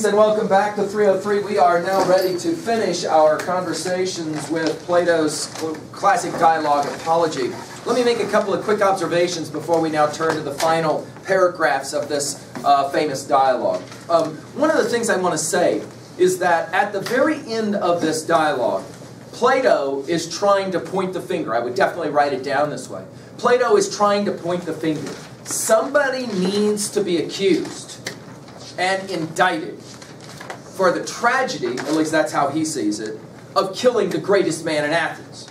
And welcome back to 303. We are now ready to finish our conversations with Plato's classic dialogue, Apology. Let me make a couple of quick observations before we now turn to the final paragraphs of this famous dialogue. One of the things I want to say is that at the very end of this dialogue, Plato is trying to point the finger. I would definitely write it down this way. Plato is trying to point the finger. Somebody needs to be accused and indicted for the tragedy, at least that's how he sees it, of killing the greatest man in Athens.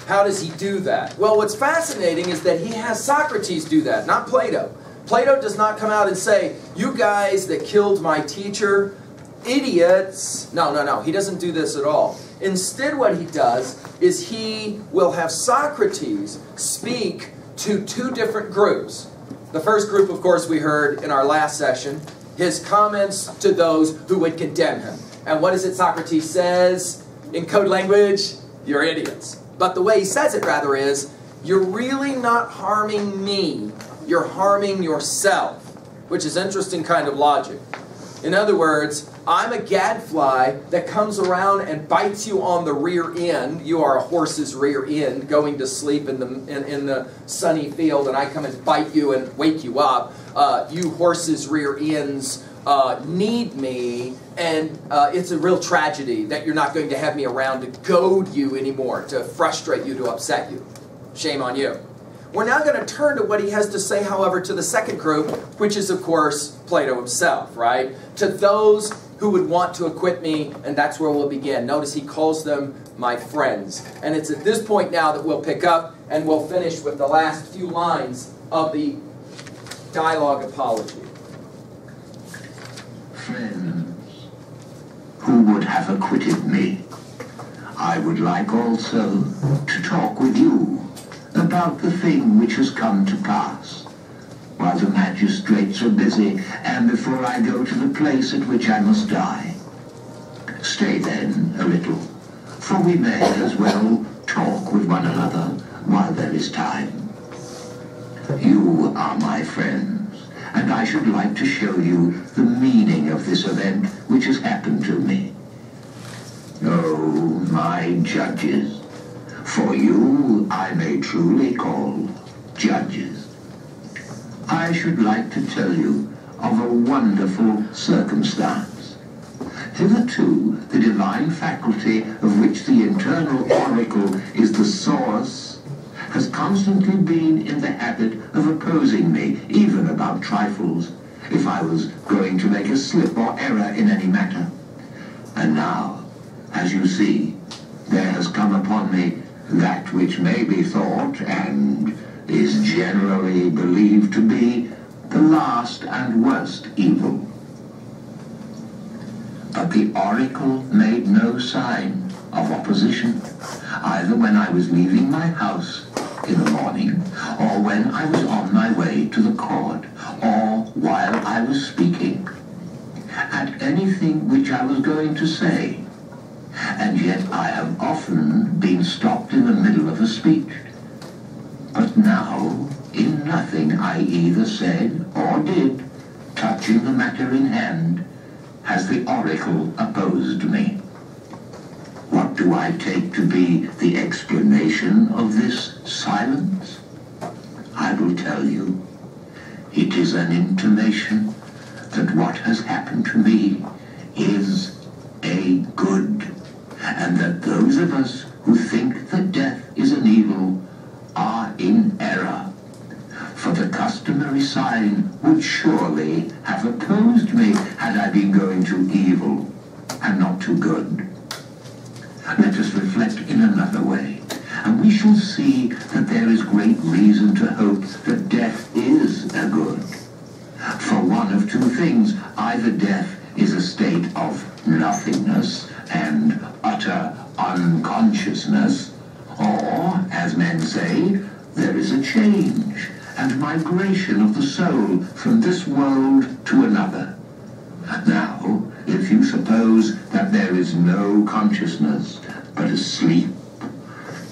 How does he do that? Well, what's fascinating is that he has Socrates do that, not Plato. Plato does not come out and say, you guys that killed my teacher, idiots. No, he doesn't do this at all. Instead, what he does is he will have Socrates speak to two different groups. The first group, of course, we heard in our last session, his comments to those who would condemn him. And what is it Socrates says in code language? You're idiots. But the way he says it, rather, is, you're really not harming me. You're harming yourself, which is interesting kind of logic. In other words, I'm a gadfly that comes around and bites you on the rear end. You are a horse's rear end going to sleep in the sunny field, and I come and bite you and wake you up. You horses' rear ends need me, and it's a real tragedy that you're not going to have me around to goad you anymore, to frustrate you, to upset you. Shame on you. We're now going to turn to what he has to say, however, to the second group, which is, of course, Plato himself, right? To those who would want to acquit me, and that's where we'll begin. Notice he calls them my friends. And it's at this point now that we'll pick up, and we'll finish with the last few lines of the dialogue Apology. Friends, who would have acquitted me? I would like also to talk with you about the thing which has come to pass, while the magistrates are busy, and before I go to the place at which I must die. Stay then a little, for we may as well talk with one another while there is time. You are my friends, and I should like to show you the meaning of this event which has happened to me. Oh, my judges, for you I may truly call judges. I should like to tell you of a wonderful circumstance. Hitherto, the divine faculty of which the internal oracle is the source has constantly been in the habit of opposing me, even about trifles, if I was going to make a slip or error in any matter. And now, as you see, there has come upon me that which may be thought, and is generally believed to be, the last and worst evil. But the oracle made no sign of opposition, either when I was leaving my house in the morning, or when I was on my way to the court, or while I was speaking, at anything which I was going to say. And yet I have often been stopped in the middle of a speech. But now, in nothing I either said or did, touching the matter in hand, has the oracle opposed me. What do I take to be the explanation of this silence? I will tell you. It is an intimation that what has happened to me is a good, and that those of us who think that death is an evil are in error. For the customary sign would surely have opposed me had I been going to evil and not to good. Let us reflect in another way, and we shall see that there is great reason to hope that death is a good. For one of two things, either death is a state of nothingness and utter unconsciousness, or, as men say, there is a change and migration of the soul from this world to another. Now, if you suppose that there is no consciousness, but a sleep,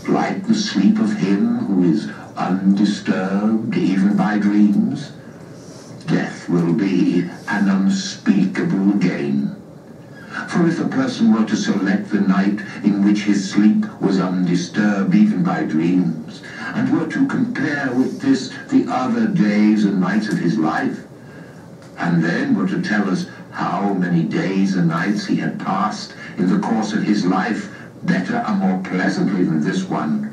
like the sleep of him who is undisturbed even by dreams, death will be an unspeakable brain. For if a person were to select the night in which his sleep was undisturbed even by dreams, and were to compare with this the other days and nights of his life, and then were to tell us how many days and nights he had passed in the course of his life better and more pleasantly than this one,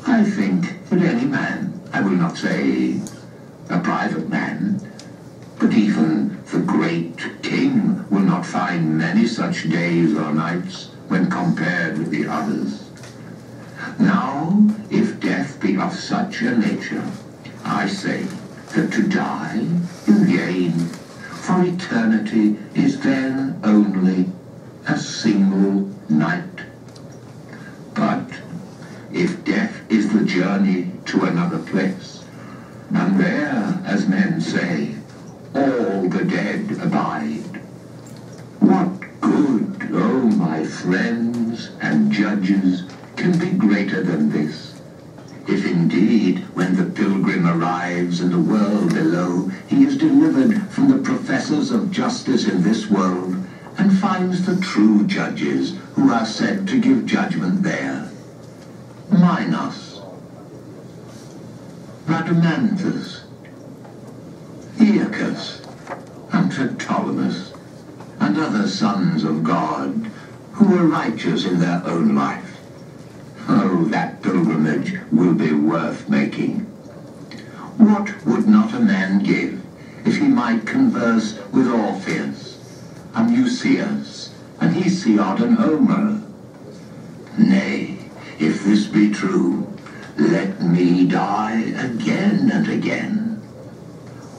I think that any man, I will not say a private man, but even the great king will not find many such days or nights when compared with the others. Now, if death be of such a nature, I say that to die is gain, for eternity is then only a single night. But if death is the journey to another place, and there, as men say, all the dead abide, what good, oh my friends and judges, can be greater than this? If indeed, when the pilgrim arrives in the world below, he is delivered from the professors of justice in this world, and finds the true judges who are said to give judgment there. Minos, Rhadamanthus, Aeacus, and Ptolemy, and other sons of God who were righteous in their own life. Oh, that pilgrimage will be worth making. What would not a man give if he might converse with Orpheus, and Musaeus, and Hesiod, and Homer? Nay, if this be true, let me die again and again.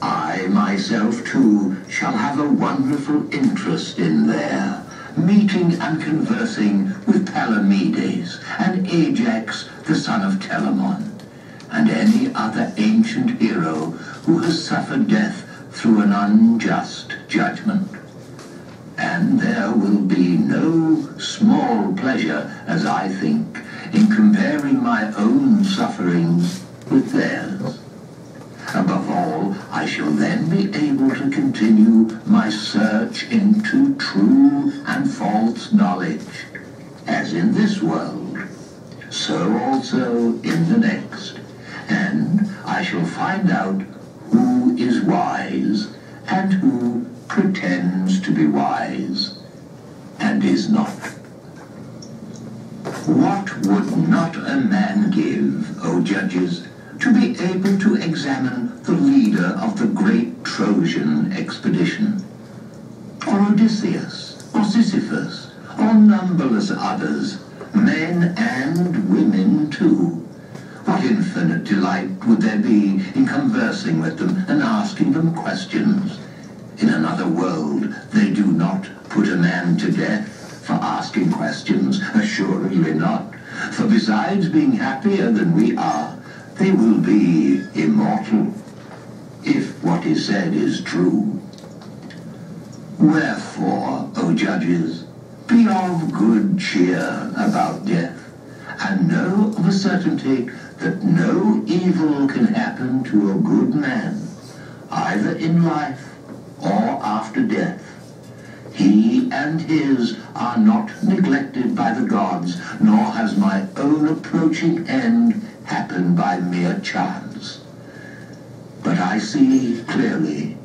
I myself, too, shall have a wonderful interest in there, meeting and conversing with Palamedes, and Ajax, the son of Telamon, and any other ancient hero who has suffered death through an unjust judgment. And there will be no small pleasure, as I think, in comparing my own sufferings with theirs. Above all, I shall then be able to continue my search into true and false knowledge, as in this world, so also in the next, and I shall find out who is wise and who pretends to be wise and is not. What would not a man give, O judges, to be able to examine the leader of the great Trojan expedition, or Odysseus, or Sisyphus, or numberless others, men and women too? What infinite delight would there be in conversing with them and asking them questions? In another world, they do not put a man to death for asking questions, assuredly not. For besides being happier than we are, they will be immortal, if what is said is true. Wherefore, O judges, be of good cheer about death, and know of a certainty that no evil can happen to a good man, either in life or after death. He and his are not neglected by the gods, nor has my own approaching end happened by mere chance. But I see clearly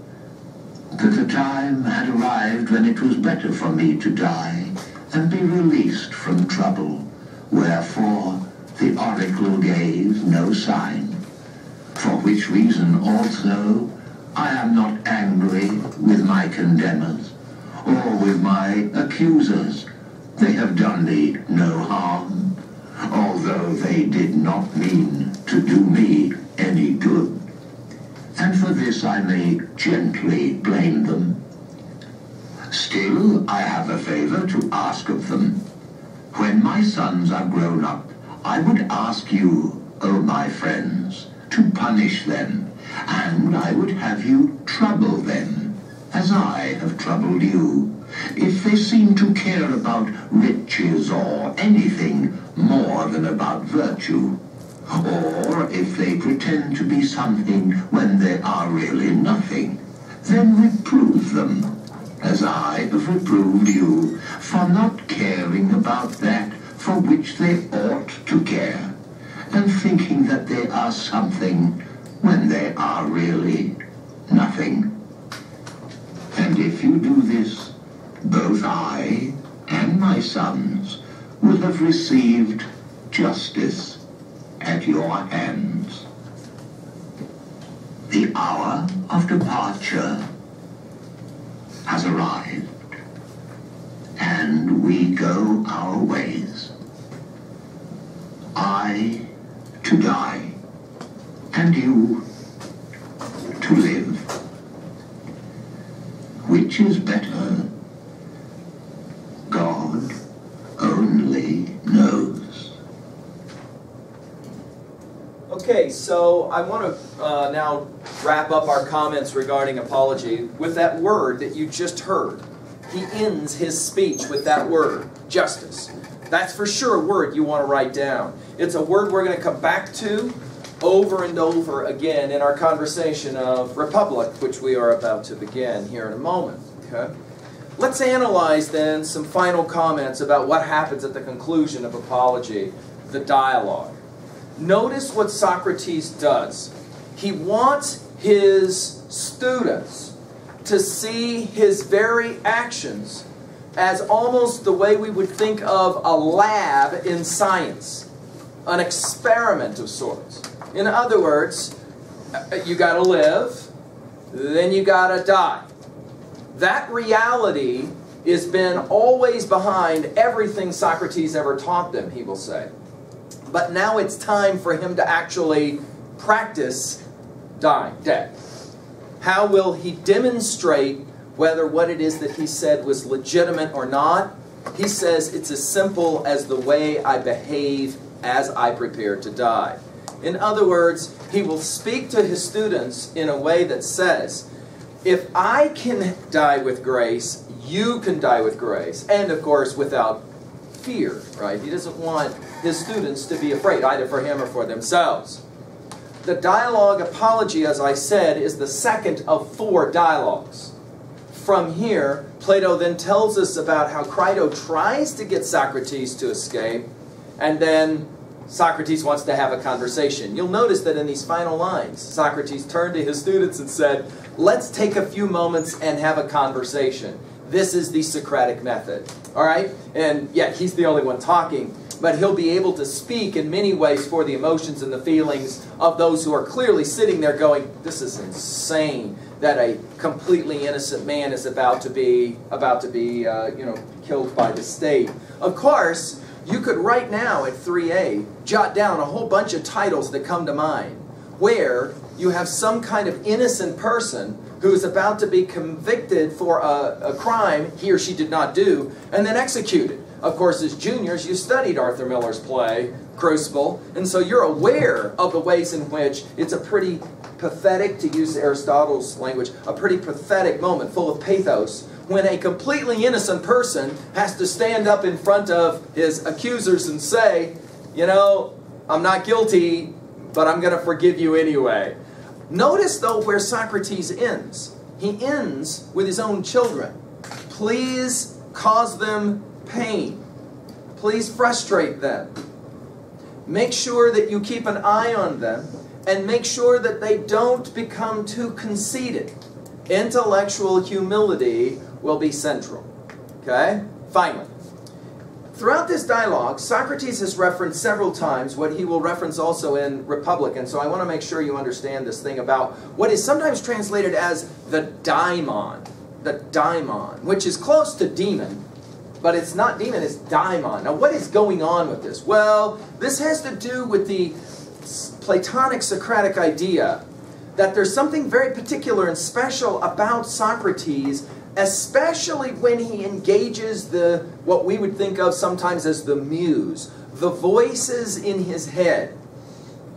that the time had arrived when it was better for me to die and be released from trouble, wherefore the oracle gave no sign, for which reason also I am not angry with my condemners, or with my accusers. They have done me no harm, although they did not mean to do me any good. And for this I may gently blame them. Still, I have a favor to ask of them. When my sons are grown up, I would ask you, O my friends, to punish them, and I would have you trouble them, as I have troubled you, if they seem to care about riches or anything more than about virtue, or if they pretend to be something when they are really nothing, then reprove them. as I have reproved you for not caring about that for which they ought to care, and thinking that they are something when they are really nothing. And if you do this, both I and my sons will have received justice at your hands. The hour of departure has arrived, and we go our ways. I to die, and you to live. Which is better? God only knows. Okay, so I want to now wrap up our comments regarding apology with that word that you just heard. He ends his speech with that word, justice. That's for sure a word you want to write down. It's a word we're going to come back to over and over again in our conversation of republic, which we are about to begin here in a moment. Okay? Let's analyze then some final comments about what happens at the conclusion of apology, the dialogue. Notice what Socrates does. He wants his students to see his very actions as almost the way we would think of a lab in science, an experiment of sorts. In other words, you got to live, then you got to die. That reality has been always behind everything Socrates ever taught them, he will say. But now it's time for him to actually practice dying, death. How will he demonstrate whether what it is that he said was legitimate or not? He says it's as simple as the way I behave as I prepare to die. In other words, he will speak to his students in a way that says, if I can die with grace, you can die with grace. And of course, without fear, right? He doesn't want his students to be afraid, either for him or for themselves. The dialogue apology, as I said, is the second of 4 dialogues. From here, Plato then tells us about how Crito tries to get Socrates to escape, and then Socrates wants to have a conversation. You'll notice that in these final lines, Socrates turned to his students and said, let's take a few moments and have a conversation. This is the Socratic method. All right? And yeah, he's the only one talking, but he'll be able to speak in many ways for the emotions and the feelings of those who are clearly sitting there going, this is insane that a completely innocent man is about to be killed by the state. Of course, you could right now at 3a jot down a whole bunch of titles that come to mind where you have some kind of innocent person who is about to be convicted for a crime he or she did not do and then executed. Of course, as juniors, you studied Arthur Miller's play, Crucible, and so you're aware of the ways in which it's a pretty pathetic, to use Aristotle's language, a pretty pathetic moment full of pathos when a completely innocent person has to stand up in front of his accusers and say, you know, I'm not guilty, but I'm going to forgive you anyway. Notice, though, where Socrates ends. He ends with his own children. Please cause them pain. Please frustrate them. Make sure that you keep an eye on them and make sure that they don't become too conceited. Intellectual humility will be central. Okay? Finally, throughout this dialogue, Socrates has referenced several times what he will reference also in Republic, and so I want to make sure you understand this thing about what is sometimes translated as the daimon, which is close to demon, but it's not demon, it's daimon. Now, what is going on with this? Well, this has to do with the Platonic Socratic idea that there's something very particular and special about Socrates, especially when he engages what we would think of sometimes as the muse, the voices in his head,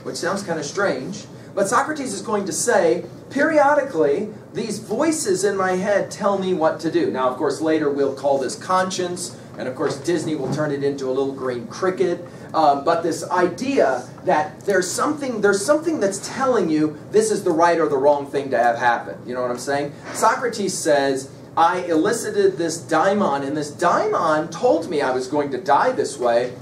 which sounds kind of strange, but Socrates is going to say, periodically, these voices in my head tell me what to do. Now, of course, later we'll call this conscience, and of course Disney will turn it into a little green cricket, but this idea that there's something that's telling you this is the right or the wrong thing to have happen. You know what I'm saying? Socrates says, I elicited this daimon, and this daimon told me I was going to die this way,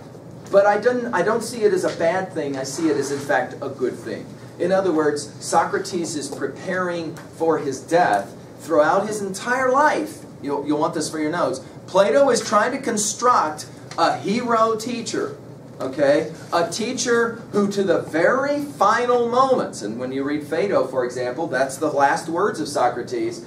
but I don't see it as a bad thing. I see it as, in fact, a good thing. In other words, Socrates is preparing for his death throughout his entire life. You'll want this for your notes. Plato is trying to construct a hero teacher. Okay? A teacher who to the very final moments, and when you read Phaedo, for example, that's the last words of Socrates,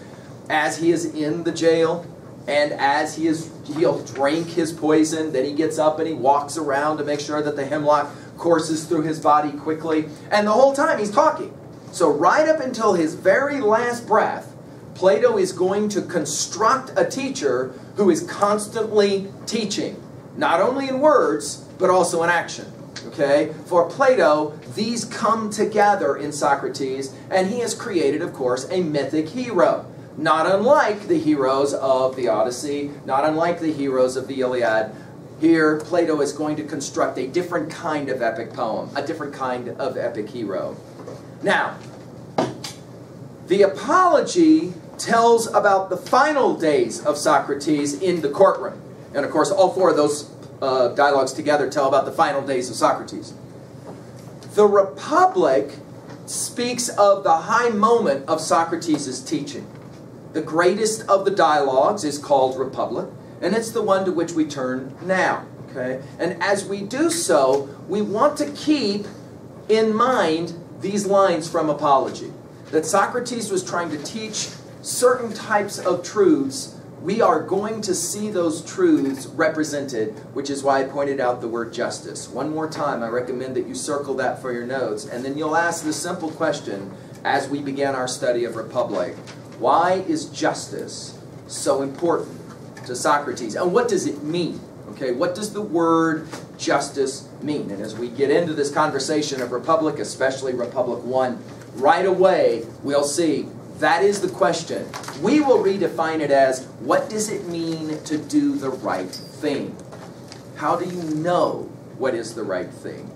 as he is in the jail, and as he'll drink his poison, then he gets up and he walks around to make sure that the hemlock courses through his body quickly, and the whole time he's talking. So right up until his very last breath, Plato is going to construct a teacher who is constantly teaching, not only in words, but also in action. Okay? For Plato, these come together in Socrates, and he has created, of course, a mythic hero. Not unlike the heroes of the Odyssey, not unlike the heroes of the Iliad. Here, Plato is going to construct a different kind of epic poem, a different kind of epic hero. Now, the Apology tells about the final days of Socrates in the courtroom. And of course, all four of those dialogues together tell about the final days of Socrates. The Republic speaks of the high moment of Socrates' teaching. The greatest of the dialogues is called Republic, and it's the one to which we turn now. Okay? And as we do so, we want to keep in mind these lines from Apology. That Socrates was trying to teach certain types of truths. We are going to see those truths represented, which is why I pointed out the word justice. One more time, I recommend that you circle that for your notes, and then you'll ask this simple question as we begin our study of Republic. Why is justice so important to Socrates? And what does it mean? Okay, what does the word justice mean? And as we get into this conversation of Republic, especially Republic 1, right away we'll see that is the question. We will redefine it as, what does it mean to do the right thing? How do you know what is the right thing?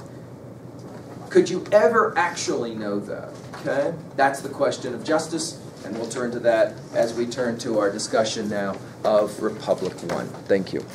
Could you ever actually know that? Okay, that's the question of justice. And we'll turn to that as we turn to our discussion now of Republic 1. Thank you.